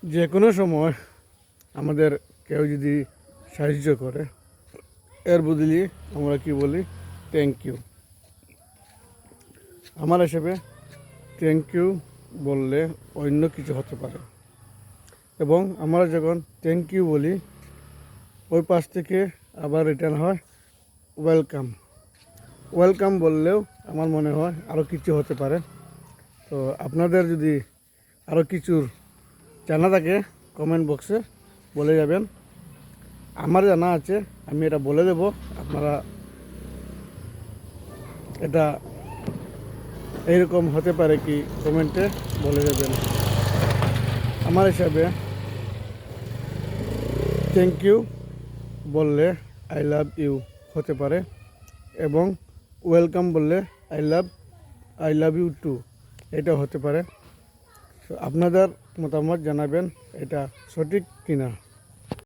যে কোনো সময় আমাদের কেউ যদি সাহায্য করে এর বদলে আমরা কি বলি, থ্যাংক ইউ। আমার হিসেবে থ্যাংক ইউ বললে অন্য কিছু হতে পারে, এবং আমরা যখন থ্যাংক ইউ বলি ওই পাশ থেকে আবার রিটার্ন হয় ওয়েলকাম। ওয়েলকাম বললেও আমার মনে হয় আরও কিছু হতে পারে। তো আপনাদের যদি আরও কিছুর জানা থাকে কমেন্ট বক্সে বলে যাবেন। আমার জানা আছে, আমি এটা বলে দেব, আপনারা এটা এইরকম হতে পারে কি কমেন্টে বলে যাবেন। আমার হিসাবে থ্যাংক ইউ বললে আই লাভ ইউ হতে পারে, এবং ওয়েলকাম বললে আই লাভ ইউ টু এটা হতে পারে। তো আপনাদের মতামত জানাবেন এটা সঠিক কিনা।